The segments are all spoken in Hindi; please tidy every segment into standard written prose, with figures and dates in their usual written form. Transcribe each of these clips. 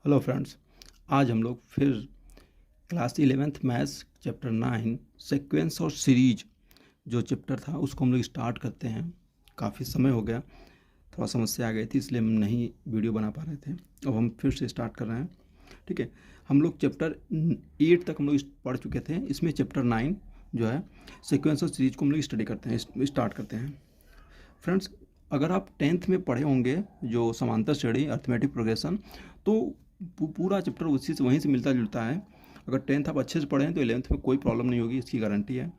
हेलो फ्रेंड्स, आज हम लोग फिर class 11th maths chapter 9 sequence और सीरीज जो चैप्टर था उसको हम लोग स्टार्ट करते हैं। काफ़ी समय हो गया, थोड़ा समस्या आ गई थी, इसलिए हम नहीं वीडियो बना पा रहे थे। अब हम फिर से स्टार्ट कर रहे हैं। ठीक है, हम लोग चैप्टर 8 तक हम लोग पढ़ चुके थे। इसमें चैप्टर 9 जो है सीक्वेंस और सीरीज को हम लोग स्टडी करते हैं, स्टार्ट करते हैं। फ्रेंड्स, अगर आप 10th में पढ़े होंगे जो समांतर श्रेणी अर्थमेटिक प्रोग्रेशन, तो पूरा चैप्टर उसी से वहीं से मिलता जुलता है। अगर 10th आप अच्छे से पढ़ें तो 11th में कोई प्रॉब्लम नहीं होगी, इसकी गारंटी है।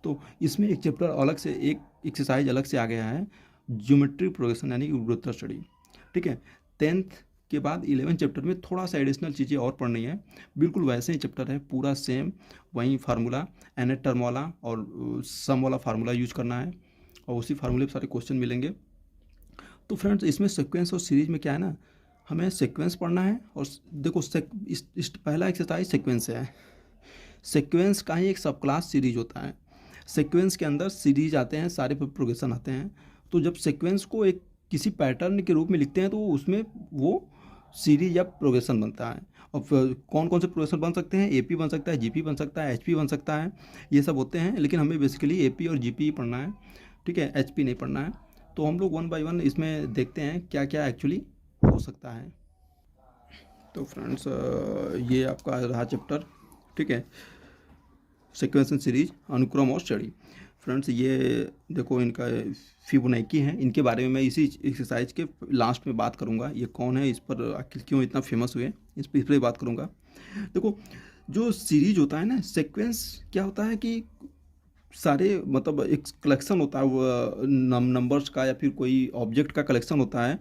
तो इसमें एक चैप्टर अलग से, एक एक्सरसाइज अलग से आ गया है, ज्योमेट्री प्रोग्रेशन यानी गुरुत्वाकर्षण स्टडी। ठीक है, 10th के बाद 11th चैप्टर में थोड़ा सा एडिशनल चीज़ें और पढ़नी है। बिल्कुल वैसे ही चैप्टर है, पूरा सेम वही फार्मूला, एन टर्म वाला और सम वाला फार्मूला यूज करना है, और उसी फार्मूले पर सारे क्वेश्चन मिलेंगे। तो फ्रेंड्स, इसमें सीक्वेंस और सीरीज में क्या है ना, हमें सीक्वेंस पढ़ना है। और देखो इस पहला एक्सरसाइज सीक्वेंस है। सीक्वेंस का ही एक सब क्लास सीरीज होता है। सीक्वेंस के अंदर सीरीज आते हैं, सारे प्रोग्रेशन आते हैं। तो जब सीक्वेंस को एक किसी पैटर्न के रूप में लिखते हैं तो उसमें वो सीरीज या प्रोग्रेशन बनता है। और कौन कौन से प्रोग्रेशन बन सकते हैं? एपी बन सकता है, जीपी बन सकता है, एचपी बन सकता है, ये सब होते हैं। लेकिन हमें बेसिकली एपी और जीपी ही पढ़ना है। ठीक है, एचपी नहीं पढ़ना है। तो हम लोग 1 बाय 1 इसमें देखते हैं क्या क्या एक्चुअली हो सकता है। तो फ्रेंड्स, ये आपका रहा चैप्टर। ठीक है, सीक्वेंस एंड सीरीज, अनुक्रम और श्रेणी। फ्रेंड्स, ये देखो इनका फिबोनाची है, इनके बारे में मैं इसी एक्सरसाइज के लास्ट में बात करूंगा। ये कौन है, इस पर आखिर क्यों इतना फेमस हुए, इस पर बात करूंगा। देखो, जो सीरीज होता है ना, सीक्वेंस क्या होता है कि सारे मतलब एक कलेक्शन होता है वो नंबर्स का, या फिर कोई ऑब्जेक्ट का कलेक्शन होता है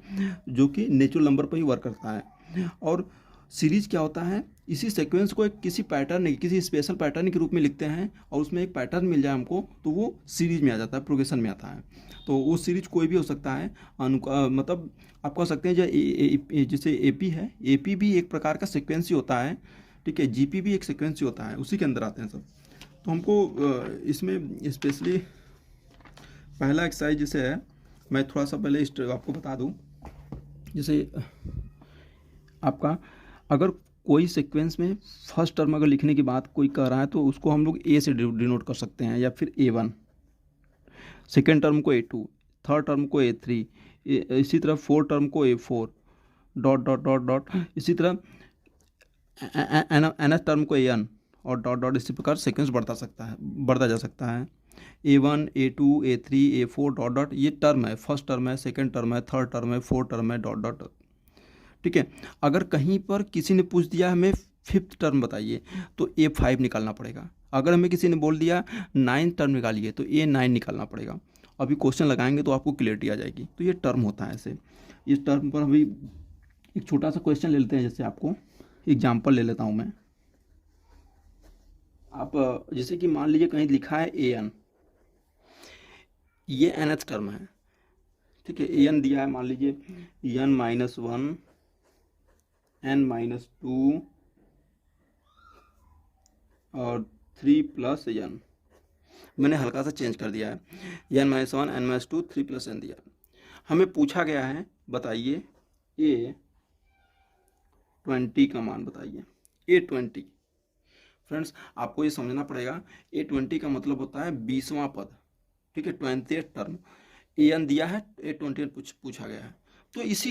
जो कि नेचुरल नंबर पर ही वर्क करता है। और सीरीज क्या होता है, इसी सीक्वेंस को एक किसी पैटर्न, किसी स्पेशल पैटर्न के रूप में लिखते हैं, और उसमें एक पैटर्न मिल जाए हमको तो वो सीरीज में आ जाता है, प्रोग्रेशन में आता है। तो वो सीरीज कोई भी हो सकता है। मतलब आप कह सकते हैं जो जैसे एपी है, एपी भी एक प्रकार का सीक्वेंस ही होता है। ठीक है, जीपी भी एक सीक्वेंस ही होता है, उसी के अंदर आते हैं सब। तो हमको इसमें स्पेशली पहला एक्सरसाइज जैसे है, मैं थोड़ा सा पहले आपको बता दूं। जैसे आपका अगर कोई सीक्वेंस में फर्स्ट टर्म अगर लिखने की बात कोई कर रहा है तो उसको हम लोग ए से डिनोट कर सकते हैं, या फिर A1, सेकेंड टर्म को A2, थर्ड टर्म को A3, इसी तरह फोर्थ टर्म को A4, dot dot dot dot, इसी तरह एन टर्म को AN, और डॉट डॉट, इसी प्रकार सीक्वेंस बढ़ता जा सकता है। A1, A2, A3, A4, dot dot, ये टर्म है, फर्स्ट टर्म है, सेकेंड टर्म है, थर्ड टर्म है, फोर्थ टर्म है, डॉट डॉट। ठीक है, अगर कहीं पर किसी ने पूछ दिया हमें फिफ्थ टर्म बताइए तो A5 निकालना पड़ेगा। अगर हमें किसी ने बोल दिया 9th टर्म निकालिए तो A9 निकालना पड़ेगा। अभी क्वेश्चन लगाएंगे तो आपको क्लियरिटी आ जाएगी। तो ये टर्म होता है ऐसे। इस टर्म पर अभी एक छोटा सा क्वेश्चन ले लेते हैं। जैसे आपको एग्जाम्पल ले लेता हूँ मैं। आप जैसे कि मान लीजिए कहीं लिखा है AN, ये nth टर्म है। ठीक है, AN दिया है, मान लीजिए N-1, N-2 और 3 प्लस N। मैंने हल्का सा चेंज कर दिया है, N-1, N-2, 3 प्लस N दिया। हमें पूछा गया है बताइए A20 का मान बताइए। A20 फ्रेंड्स, आपको ये समझना पड़ेगा, A20 का मतलब होता है 20वां पद। ठीक है, 20th टर्म। AN दिया है, A20 पूछा गया है। तो इस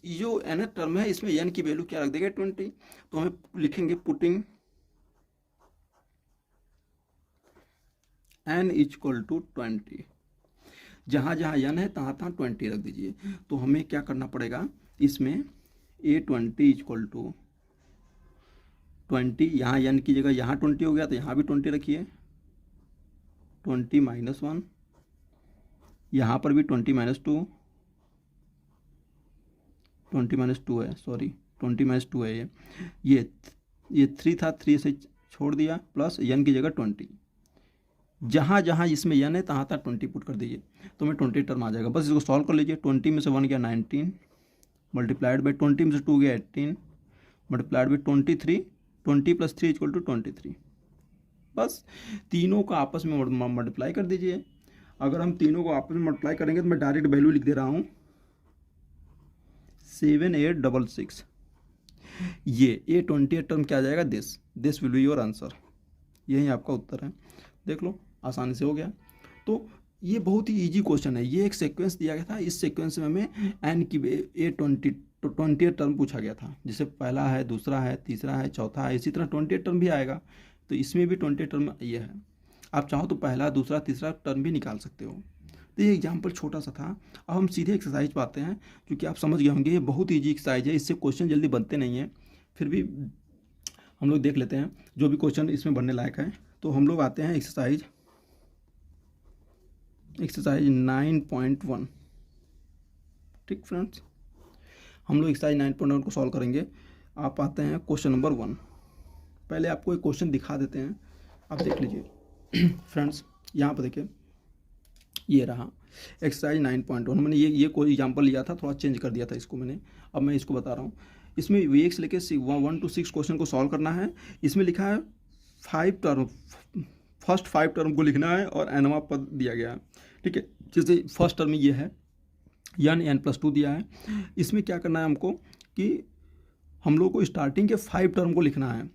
जो n टर्म है इसमें n की वैल्यू क्या रख देंगे? 20। तो हमें लिखेंगे पुटिंग n इक्वल टू 20। जहाँ जहाँ n है तहाँ तहाँ 20 रख दीजिए। तो हमें क्या करना पड़ेगा, इसमें A20 इक्वल टू 20, यहाँ n की जगह यहाँ 20 हो गया तो यहाँ भी 20 रखिए। 20 माइनस 1, यहाँ पर भी 20 माइनस 2, 20 माइनस 2 है, सॉरी 20 माइनस 2 है। ये 3 था, 3 से छोड़ दिया, प्लस n की जगह 20। जहाँ जहाँ इसमें n है तहाँ तहाँ 20 पुट कर दीजिए तो हमें 20 टर्म आ जाएगा। बस इसको सॉल्व कर लीजिए। 20 में से 1 गया 19, मल्टीप्लाइड बाई 20 में से 2 गया 18, multiplied by 23, 20 plus 3 equal to 23। बस तीनों का आपस में मल्टीप्लाई कर दीजिए। अगर हम तीनों को आपस में मल्टीप्लाई करेंगे तो मैं डायरेक्ट वैल्यू लिख दे रहा हूँ 7866। ये A28 टर्म क्या आ जाएगा, this will be your answer. यही आपका उत्तर है, देख लो आसानी से हो गया। तो ये बहुत ही इजी क्वेश्चन है। ये एक सीक्वेंस दिया गया था, इस सीक्वेंस में हमें एन की A28 टर्म पूछा गया था, जिसे पहला है, दूसरा है, तीसरा है, चौथा है, इसी तरह 28 टर्म भी आएगा। तो इसमें भी 28 टर्म ये है। आप चाहो तो पहला, दूसरा, तीसरा टर्म भी निकाल सकते हो। तो ये एग्जाम्पल छोटा सा था। अब हम सीधे एक्सरसाइज पे आते हैं, क्योंकि आप समझ गए होंगे ये बहुत ईजी एक्सरसाइज है, इससे क्वेश्चन जल्दी बनते नहीं हैं, फिर भी हम लोग देख लेते हैं जो भी क्वेश्चन इसमें बनने लायक है। तो हम लोग आते हैं एक्सरसाइज 9.1। ठीक फ्रेंड्स, हम लोग एक्सरसाइज 9.1 को सॉल्व करेंगे। आप आते हैं क्वेश्चन नंबर 1। पहले आपको एक क्वेश्चन दिखा देते हैं, आप देख लीजिए। फ्रेंड्स यहाँ पर देखिए, ये रहा एक्सरसाइज 9.1। मैंने ये कोई एग्जाम्पल लिया था, थोड़ा चेंज कर दिया था इसको मैंने, अब मैं इसको बता रहा हूँ। इसमें VX लेके 1 to 6 क्वेश्चन को सॉल्व करना है। इसमें लिखा है 5 टर्म, फर्स्ट 5 टर्म को लिखना है और nवां पद दिया गया है। ठीक है, जैसे फर्स्ट टर्म ये है n+2 दिया है। इसमें क्या करना है हमको कि हम लोग को स्टार्टिंग के 5 टर्म को लिखना है,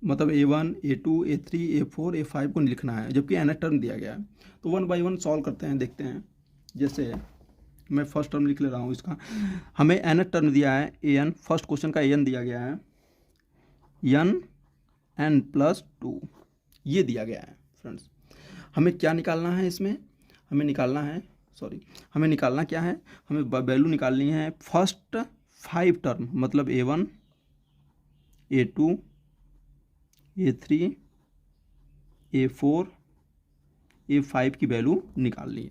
मतलब A1, A2, A3, A4, A5 को लिखना है, जबकि nth टर्म दिया गया है। तो 1 by 1 सॉल्व करते हैं, देखते हैं। जैसे मैं फर्स्ट टर्म लिख ले रहा हूँ इसका। हमें nth टर्म दिया है an, फर्स्ट क्वेश्चन का an दिया गया है, n+2 ये दिया गया है। फ्रेंड्स हमें क्या निकालना है इसमें, हमें निकालना क्या है, हमें वैल्यू निकालनी है फर्स्ट 5 टर्म, मतलब A1, A2, A3, A4, A5 की वैल्यू निकालनी है।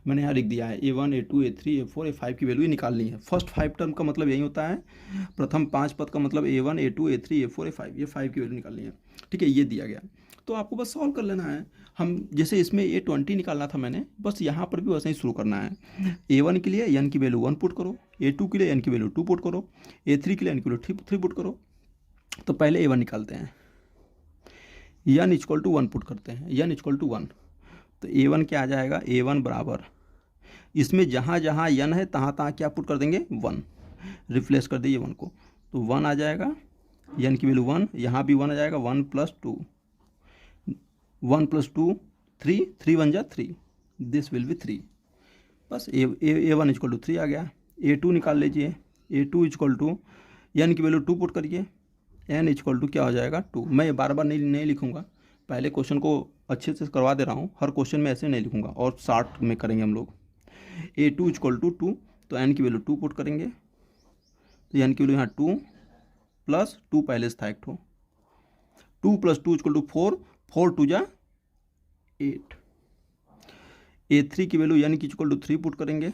मैंने यहाँ लिख दिया है A1, A2, A3, A4, A5 की वैल्यू निकालनी है। फर्स्ट 5 टर्म का मतलब यही होता है, प्रथम 5 पद का मतलब A1, A2, A3, A4, A5, ये 5 की वैल्यू निकालनी है। ठीक है, ये दिया गया, तो आपको बस सॉल्व कर लेना है। हम जैसे इसमें A20 निकालना था मैंने, बस यहाँ पर भी वैसे ही शुरू करना है। A1 के लिए n की वैल्यू 1 पुट करो, A2 के लिए n की वैल्यू 2 पुट करो, A3 के लिए n की वैल्यू 3 पुट करो। तो पहले A1 निकालते हैं, n = 1 पुट करते हैं, n = 1। तो A1 क्या आ जाएगा, A1 बराबर, इसमें जहाँ जहाँ n है तहाँ तहाँ क्या पुट कर देंगे, 1, रिप्लेस कर दीजिए 1 को, तो 1 आ जाएगा, n की वैल्यू 1, यहाँ भी 1 आ जाएगा, 1 + 2, 1 + 2 3, 3 1 जा 3, दिस विल बी 3। बस A1 = 3 आ गया। A2 निकाल लीजिए, A2 = n की वैल्यू 2 पुट करिए, n = क्या हो जाएगा, 2। मैं बार बार नहीं लिखूंगा, पहले क्वेश्चन को अच्छे से करवा दे रहा हूँ, हर क्वेश्चन में ऐसे नहीं लिखूंगा, और शार्ट में करेंगे हम लोग। A2 = 2, तो n की वैल्यू 2 पुट करेंगे, तो n की वैल्यू यहाँ 2 + 2 पहले से था एक ठो, 2 + 2 = 4, 4 2 जा 8। A3 की वैल्यू n की = 3 पुट करेंगे,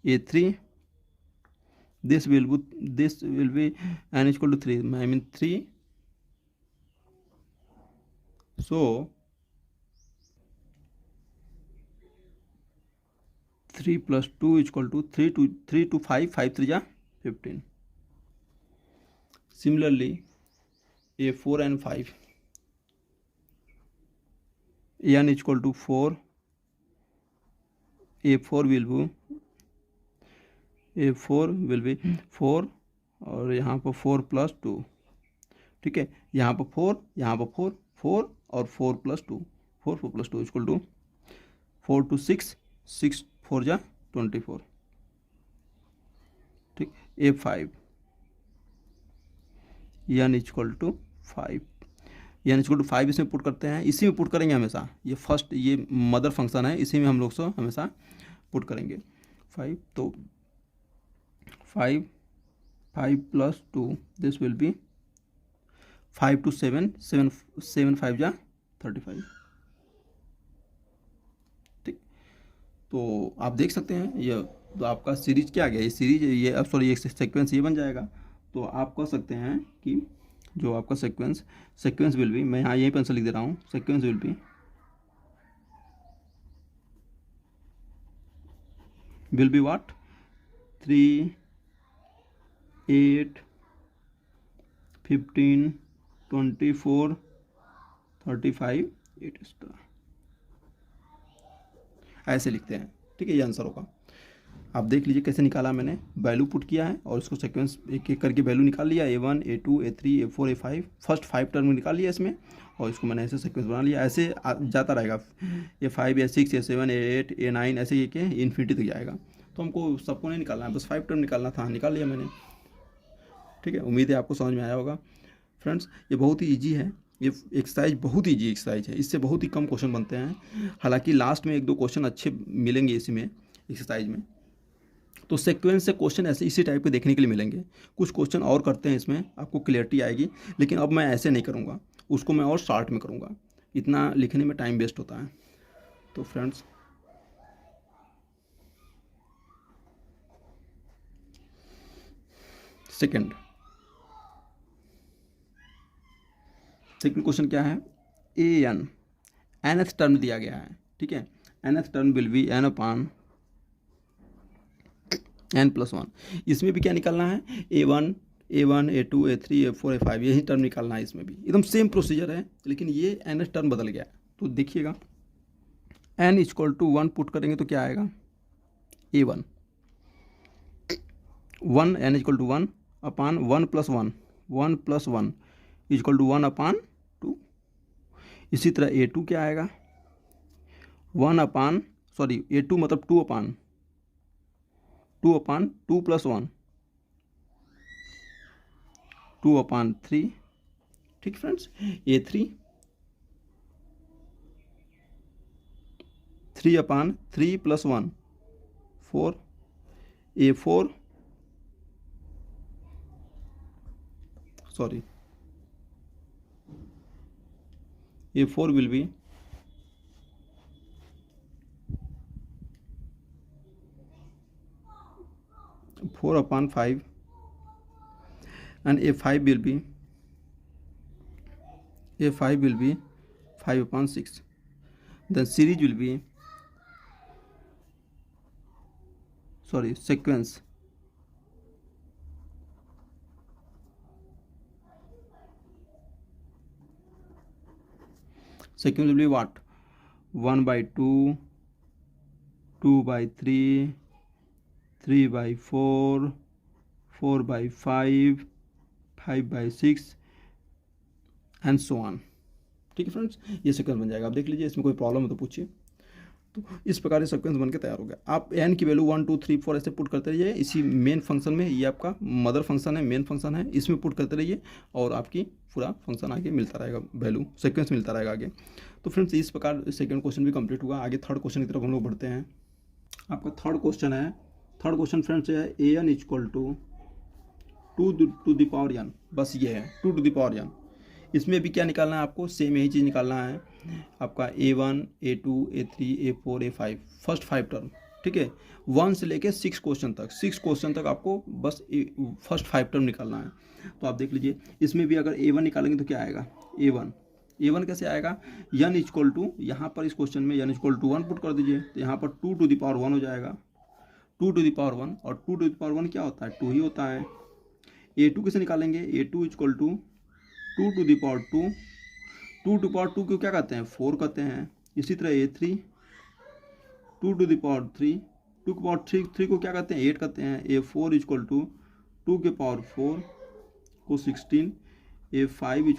A3 this will be n = 3, I mean 3, so 3 + 2 = 3 to 5, 5 3 जा 15। Similarly A4 and 5, n = 4, A4 will be 4, और यहाँ पर 4 + 2। ठीक है, यहाँ पर 4, यहाँ पर 4, 4 और 4 + 2, 4 + 2 = 4 to 6, 6 4 जा 24। ठीक, A5 n = 5, n = 5 इसमें पुट करते हैं, इसी में पुट करेंगे हमेशा, ये फर्स्ट, ये मदर फंक्शन है, इसी में हम लोग से हमेशा पुट करेंगे 5। तो 5 + 2, दिस विल बी 5 to 7, 7 5 जा 35। ठीक, तो आप देख सकते हैं ये तो आपका सीरीज क्या आ गया, ये सीरीज ये अब सॉरी ये सीक्वेंस ये बन जाएगा। तो आप कह सकते हैं कि जो आपका सीक्वेंस विल बी, मैं यहाँ यहीं पेंसिल लिख दे रहा हूँ, सीक्वेंस विल बी व्हाट, 3 8 15 24 35 8 ऐसे लिखते हैं। ठीक है, ये आंसर होगा। आप देख लीजिए कैसे निकाला मैंने, वैल्यू पुट किया है और उसको सीक्वेंस एक एक करके वैल्यू निकाल लिया, A1 A2 A3 A4 A5, first 5 term निकाल लिया इसमें, और इसको मैंने ऐसे सीक्वेंस बना लिया। ऐसे जाता रहेगा, A5 A6 A7 A8 A9 ऐसे ये के इन्फिनिटी तक जाएगा। तो हमको सबको नहीं निकालना है, बस 5 टर्म निकालना था, निकाल लिया मैंने। ठीक है, उम्मीद है आपको समझ में आया होगा फ्रेंड्स। ये बहुत ही ईजी है, ये एक्सरसाइज बहुत ही ईजी एक्सरसाइज है, इससे बहुत ही कम क्वेश्चन बनते हैं। हालांकि लास्ट में 1-2 क्वेश्चन अच्छे मिलेंगे इसमें एक्सरसाइज में। तो सीक्वेंस से क्वेश्चन ऐसे इसी टाइप के देखने के लिए मिलेंगे। कुछ क्वेश्चन और करते हैं इसमें, आपको क्लियरिटी आएगी, लेकिन अब मैं ऐसे नहीं करूँगा, उसको मैं और शॉर्ट में करूँगा, इतना लिखने में टाइम वेस्ट होता है। तो फ्रेंड्स सेकेंड क्वेश्चन क्या है, nth टर्म दिया गया है। ठीक है, nth term will be n upon n+1। इसमें भी क्या निकालना है, A1 A2 A3 A4 A5, यही टर्म निकालना है। इसमें भी एकदम सेम प्रोसीजर है, लेकिन ये nth टर्म बदल गया है। तो देखिएगा n = 1 पुट करेंगे तो क्या आएगा, A1 1 n = 1 अपॉन 1 + 1 1 + 1 = 1 अपॉन 2। इसी तरह A2 क्या आएगा, 1 अपॉन A2 मतलब 2 अपॉन 2 + 1 2 अपॉन 3। ठीक friends, A3 3 upon 3 + 1 4। A4 will be 4 upon 5, and A5 will be 5 upon 6. Then series will be sequence will be what, 1/2 2/3 3/4 4/5 5/6 and so on. ठीक है फ्रेंड्स, ये सीक्वेंस बन जाएगा। आप देख लीजिए, इसमें कोई प्रॉब्लम है तो पूछिए। तो इस प्रकार से सीक्वेंस बन के तैयार हो गया। आप n की वैल्यू 1 2 3 4 ऐसे पुट करते रहिए इसी मेन फंक्शन में। ये आपका मदर फंक्शन है, मेन फंक्शन है, इसमें पुट करते रहिए और आपकी पूरा फंक्शन आगे मिलता रहेगा, वैल्यू सीक्वेंस मिलता रहेगा आगे। तो फ्रेंड्स इस प्रकार सेकंड क्वेश्चन भी कंप्लीट हुआ। आगे थर्ड क्वेश्चन की तरफ हम लोग बढ़ते हैं। आपका थर्ड क्वेश्चन है, थर्ड क्वेश्चन फ्रेंड्स है an = 2 to the power n। बस ये है 2 to the power n। इसमें भी क्या निकालना है आपको, सेम यही चीज़ निकालना है आपका A1 A2 A3 A4 A5 first 5 term. ठीक है, 1 से लेके 6 क्वेश्चन तक, 6 क्वेश्चन तक आपको बस फर्स्ट 5 टर्म निकालना है। तो आप देख लीजिए, इसमें भी अगर A1 निकालेंगे तो क्या आएगा, A1 कैसे आएगा, n = यहाँ पर इस क्वेश्चन में n = 1 पुट कर दीजिए, तो यहाँ पर 2 to the power 1 हो जाएगा, 2 to the power 1, और 2 to the power 1 क्या होता है, 2 ही होता है। A2 कैसे निकालेंगे, A2 = 2 to the power 2, 2 to the power 2 को क्या कहते हैं, 4 कहते हैं। इसी तरह A3 2 to the power 3, 2 की पावर 3 को क्या कहते हैं, 8 कहते हैं। A4 = 2 की पावर 4 को 16, A5 =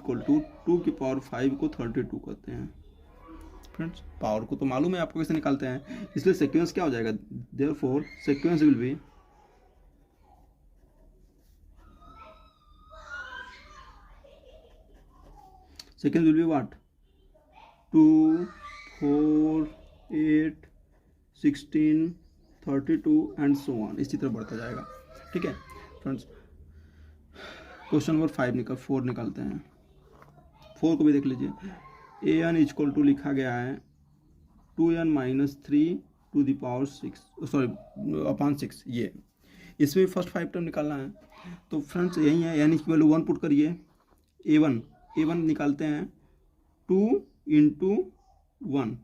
2 की पावर 5 को 32 कहते हैं। फ्रेंड्स पावर को तो मालूम है आपको कैसे निकालते हैं, इसलिए सीक्वेंस क्या हो जाएगा, therefore sequence will be what, 2 4 8 16 32 and so on, इसी तरह बढ़ता जाएगा। ठीक है फ्रेंड्स, क्वेश्चन नंबर 4 निकालते हैं। 4 को भी देख लीजिए, an = लिखा गया है 2n - 3 to the power 6 upon 6। ये इसमें फर्स्ट 5 टर्म निकालना है। तो फ्रेंड्स यही है, यानी कि वैल्यू 1 पुट करिए, A1 निकालते हैं 2 × 1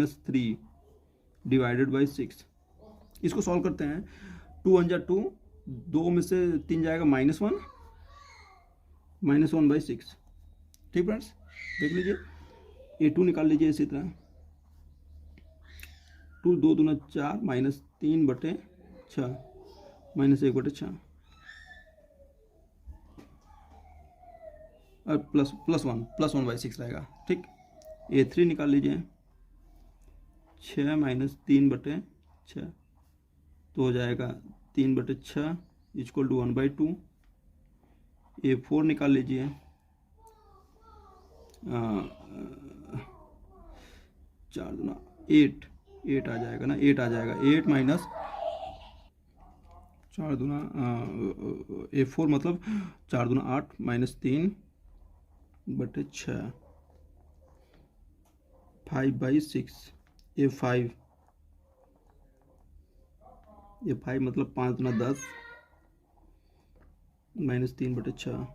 - 3 / 6। इसको सॉल्व करते हैं, 2 × 2, 2 में से 3 जाएगा -1 -1/6। ठीक फ्रेंड्स, देख लीजिए A2 निकाल लीजिए इसी तरह, 2 2 दूना 4 -3/6 6 माइनस 1/6 और +1/6 रहेगा। ठीक, A3 निकाल लीजिए, 6 माइनस 3/6 तो हो जाएगा 3/6 इक्वल टू 1/2। A4 निकाल लीजिए, 4 दूना 8 आ जाएगा ना, 8 आ जाएगा। 8 माइनस 4 दूना A4 मतलब 4 दूना 8 माइनस 3/6 5/6। A5 मतलब 5 दूना 10 माइनस 3/6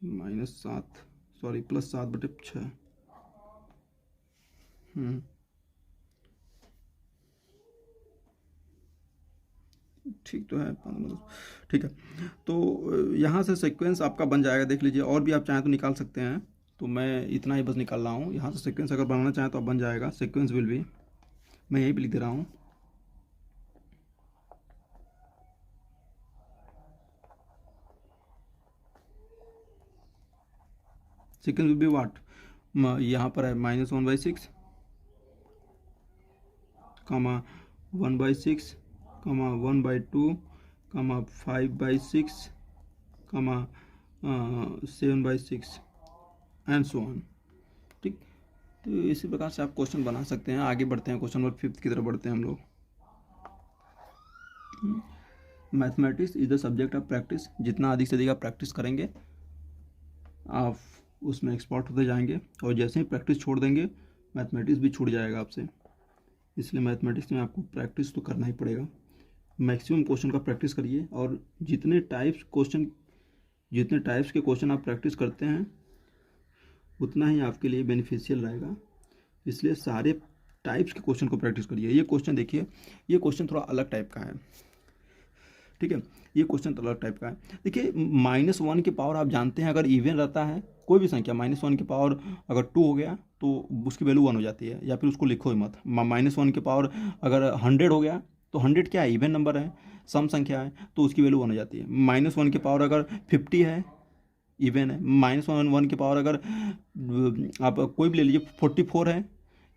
माइनस 7 सॉरी प्लस 7/6। ठीक तो है, 15। ठीक है, तो यहाँ से सीक्वेंस आपका बन जाएगा, देख लीजिए। और भी आप चाहें तो निकाल सकते हैं, तो मैं इतना ही बस निकाल रहा हूँ। यहाँ से सीक्वेंस अगर बनाना चाहें तो अब बन जाएगा। सीक्वेंस विल भी, मैं यहीं पे लिख दे रहा हूँ। सीक्वेंस विल बी व्हाट, यहाँ पर है -1/6 कमा 1/6 कमा 1/2 कमा 5/6 कमा 7/6 एंड सो ऑन। ठीक, तो इसी प्रकार से आप क्वेश्चन बना सकते हैं। आगे बढ़ते हैं, क्वेश्चन नंबर 5 की तरफ बढ़ते हैं हम लोग। Mathematics is the subject of practice. जितना अधिक से अधिक आप प्रैक्टिस करेंगे, आप उसमें एक्सपर्ट होते जाएंगे, और जैसे ही प्रैक्टिस छोड़ देंगे, मैथमेटिक्स भी छूट जाएगा आपसे। इसलिए मैथमेटिक्स में आपको प्रैक्टिस तो करना ही पड़ेगा। मैक्सिमम क्वेश्चन का प्रैक्टिस करिए, और जितने टाइप्स के क्वेश्चन आप प्रैक्टिस करते हैं, उतना ही आपके लिए बेनिफिशियल रहेगा। इसलिए सारे टाइप्स के क्वेश्चन को प्रैक्टिस करिए। ये क्वेश्चन देखिए, ये क्वेश्चन थोड़ा अलग टाइप का है। ठीक है, ये क्वेश्चन अलग टाइप का है। देखिए, -1 की पावर आप जानते हैं, अगर इवन रहता है कोई भी संख्या, -1 की पावर अगर 2 हो गया तो उसकी वैल्यू 1 हो जाती है, या फिर उसको लिखो ही मत। -1 की पावर अगर 100 हो गया तो 100 क्या है, इवन नंबर है, सम संख्या है, तो उसकी वैल्यू 1 हो जाती है। -1 की पावर अगर 50 है, इवन है। -1 की पावर अगर आप कोई भी ले लीजिए, 44 है,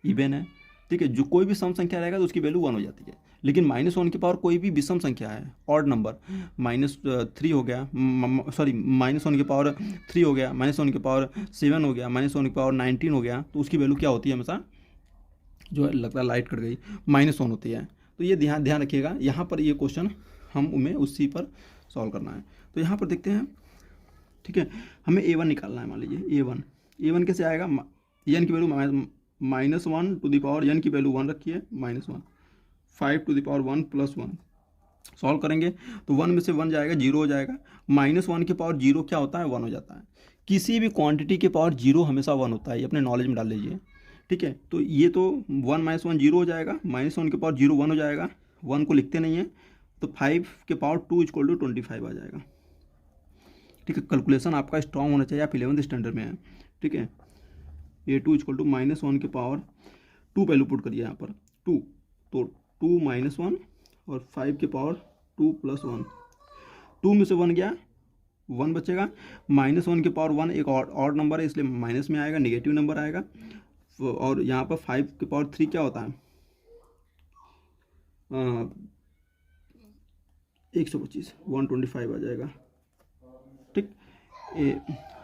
इवन है। ठीक है, जो कोई भी सम संख्या रहेगा तो उसकी वैल्यू 1 हो जाती है। लेकिन -1 की पावर कोई भी विषम संख्या है, ऑड नंबर, -3 हो गया, सॉरी -1 की पावर 3 हो गया, -1 की पावर 7 हो गया, -1 की पावर 19 हो गया, तो उसकी वैल्यू क्या होती है हमेशा, जो लगता है लाइट कट गई, -1 होती है। तो ये ध्यान रखिएगा। यहाँ पर ये क्वेश्चन हमें उसी पर सॉल्व करना है। तो यहाँ पर देखते हैं। ठीक है, हमें A1 निकालना है। मान लीजिए A1 कैसे आएगा, n की value -1 to the power n की वैल्यू 1 रखिए, -1, 5 टू द पावर 1 + 1। सॉल्व करेंगे तो 1 में से 1 जाएगा, 0 हो जाएगा। -1 की पावर 0 क्या होता है, 1 हो जाता है। किसी भी क्वांटिटी के पावर 0 हमेशा 1 होता है, ये अपने नॉलेज में डाल लीजिए। ठीक है, तो ये तो 1 - 1 0 हो जाएगा, -1 की पावर 0 1 हो जाएगा, 1 को लिखते नहीं है, तो 5 के पावर 2 = 25 आ जाएगा। ठीक है, कैलकुलेशन आपका स्ट्रांग होना चाहिए, आप 11th स्टैंडर्ड में हैं। ठीक है, A2 = -1 के पावर 2 वैल्यू पुट करिए यहाँ पर 2, तो 2 - 1 और 5 के पावर 2 + 1। 2 में से 1 गया, 1 बचेगा। -1 के पावर 1 एक ऑड नंबर है, इसलिए माइनस में आएगा, नेगेटिव नंबर आएगा। और यहाँ पर 5 के पावर 3 क्या होता है, 125, 125 आ जाएगा। ठीक,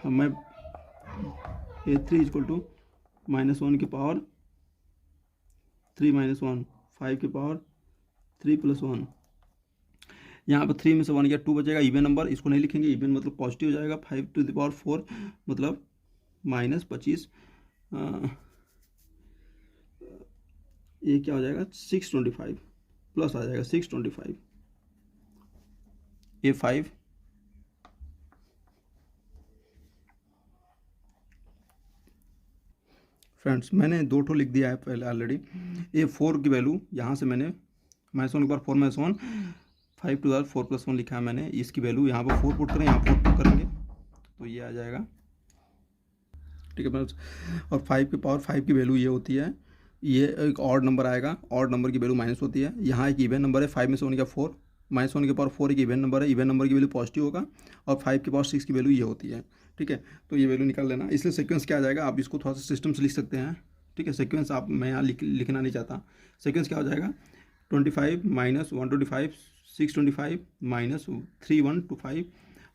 मैं A3 = -1 के पावर 3 - 1, 5 के पावर 3 + 1। यहाँ पर 3 में से 1 गया, 2 बचेगा, इवन नंबर, इसको नहीं लिखेंगे, इवन मतलब पॉजिटिव हो जाएगा। 5 टू द पावर 4 मतलब -25, ये क्या हो जाएगा, 625 प्लस आ जाएगा 625। A5 फ्रेंड्स, मैंने 2 ठो लिख दिया है पहले ऑलरेडी। A4 की वैल्यू यहाँ से मैंने -1 के पावर 4 - 1, 5 टू द 4 + 1 लिखा है मैंने। इसकी वैल्यू यहाँ पर 4 पुट करें, यहाँ 4 पुट करेंगे तो ये आ जाएगा। ठीक है फ्रेंड्स, और 5 के पावर 5 की वैल्यू ये होती है ये एक ऑड नंबर आएगा, ऑड नंबर की वैल्यू माइनस होती है। यहाँ एक इवन नंबर है, 5 में से 1 का 4, माइनस 1 के पावर 4 एक इवन नंबर है, इवन नंबर की वैल्यू पॉजिटिव होगा, और 5 के पावर 6 की वैल्यू ये होती है। ठीक है, तो ये वैल्यू निकाल लेना। इसलिए सीक्वेंस क्या आ जाएगा, आप इसको थोड़ा सा सिस्टम से लिख सकते हैं। ठीक है, सीक्वेंस आप, मैं यहाँ लिखना नहीं चाहता। सीक्वेंस क्या हो जाएगा, 25 माइनस 125 625 माइनस 3125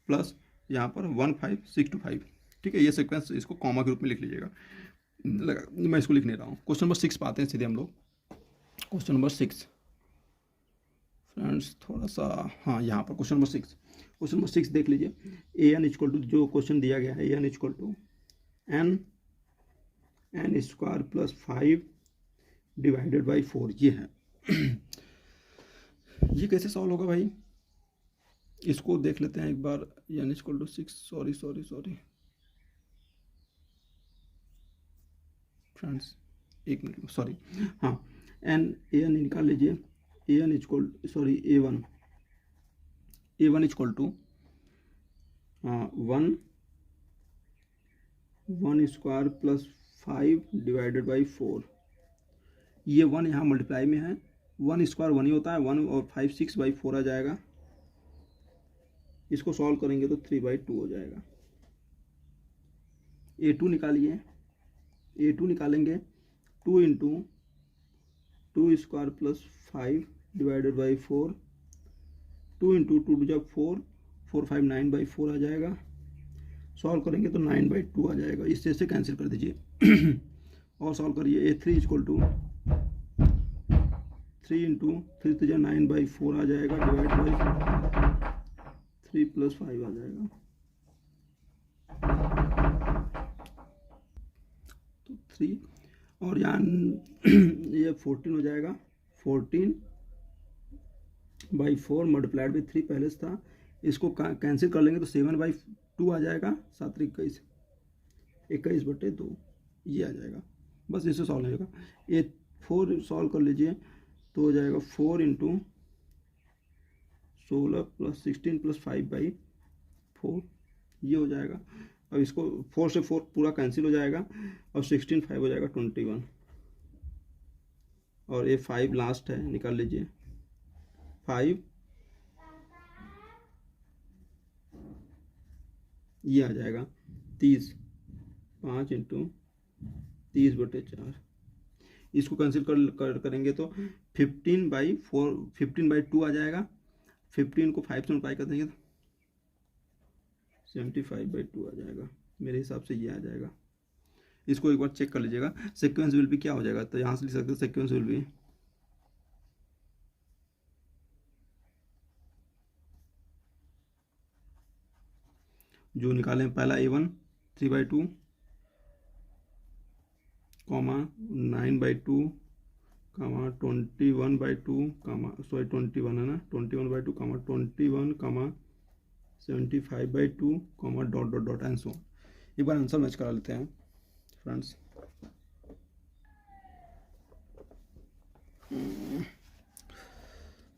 प्लस यहाँ पर 15625। ठीक है, ये सीक्वेंस इसको कॉमा के रूप में लिख लीजिएगा। मैं इसको लिख नहीं रहा हूँ। क्वेश्चन नंबर 6 पाते हैं सीधे हम लोग। क्वेश्चन नंबर 6 फ्रेंड्स, थोड़ा सा, हाँ यहाँ पर क्वेश्चन नंबर 6 देख लीजिए। ए एन इक्वल टू, जो क्वेश्चन दिया गया है, A N equal to N square plus 5 divided by 4, ये है। ये कैसे सॉल्व होगा भाई, इसको देख लेते हैं एक बार। N equal to 6, sorry friends, एक मिनट, सॉरी, हाँ, एन निकाल लीजिए। A one equal to 1 square plus 5 divided by 4। ये 1 यहाँ मल्टीप्लाई में है, 1 स्क्वायर 1 ही होता है, 1 और 5 6/4 आ जाएगा। इसको सॉल्व करेंगे तो 3/2 हो जाएगा। A2 निकालिए, A2 निकालेंगे 2 into 2 square plus 5 divided by 4, 2 into 2 जब 4 5 9/4 आ जाएगा। सॉल्व करेंगे तो 9/2 आ जाएगा। इससे से कैंसिल कर दीजिए और सॉल्व करिए। A3 इक्वल टू 3 इंटू 3 तो 9/4 आ जाएगा, डिवाइड बाई 3 प्लस 5 आ जाएगा। तो 3 और यहाँ ये 14 हो जाएगा, 14/4 मल्टीप्लाइड बाई 3 पहले से था। इसको कैंसिल कर लेंगे तो 7/2 आ जाएगा, 7 21 21/2 ये आ जाएगा। बस इससे सॉल्व हो जाएगा। ये 4 सॉल्व कर लीजिए तो हो जाएगा 4 इंटू 16 प्लस 16 प्लस 5/4 ये हो जाएगा। अब इसको 4 से 4 पूरा कैंसिल हो जाएगा और 16 5 हो जाएगा 21, और ये 5 लास्ट है, निकाल लीजिए। 5 ये आ जाएगा 30, 5 इंटू 30/4। इसको कैंसिल करेंगे तो 15/2 आ जाएगा। 15 को 5 से मल्टीप्लाई कर देंगे तो 75/2 आ जाएगा। मेरे हिसाब से ये आ जाएगा। इसको एक बार चेक कर लीजिएगा। सीक्वेंस विल भी क्या हो जाएगा, तो यहाँ से लिख सकते हैं सीक्वेंस विल भी जो निकालें, पहला A1 3/2 कॉमा 9/2 कॉमा 21/2 कॉमा 21 है ना, 21/2 comma 21 comma 75/2 comma dot dot dot and so. एक बार आंसर मैच करा लेते हैं फ्रेंड्स।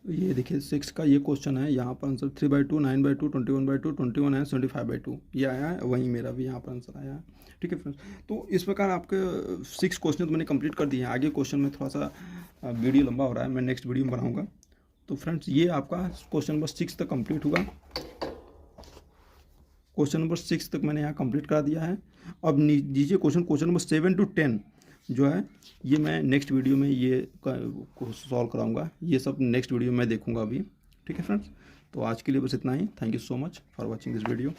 ये देखिए 6 का ये क्वेश्चन है, यहाँ पर आंसर 3/2 9/2 21/2 21 है 75/2 ये आया है। वहीं मेरा भी यहाँ पर आंसर आया है। ठीक है फ्रेंड्स, तो इस प्रकार आपके 6 क्वेश्चन तो मैंने कंप्लीट कर दिए हैं। आगे क्वेश्चन में थोड़ा सा वीडियो लंबा हो रहा है, मैं नेक्स्ट वीडियो में बनाऊँगा। तो फ्रेंड्स ये आपका क्वेश्चन नंबर 6 तक कंप्लीट हुआ। क्वेश्चन नंबर 6 तक मैंने यहाँ कंप्लीट करा दिया है। अब दीजिए क्वेश्चन नंबर 7 to 10 जो है ये मैं नेक्स्ट वीडियो में ये सॉल्व कराऊंगा। ये सब नेक्स्ट वीडियो में देखूंगा अभी। ठीक है फ्रेंड्स, तो आज के लिए बस इतना ही। Thank you so much for watching this video.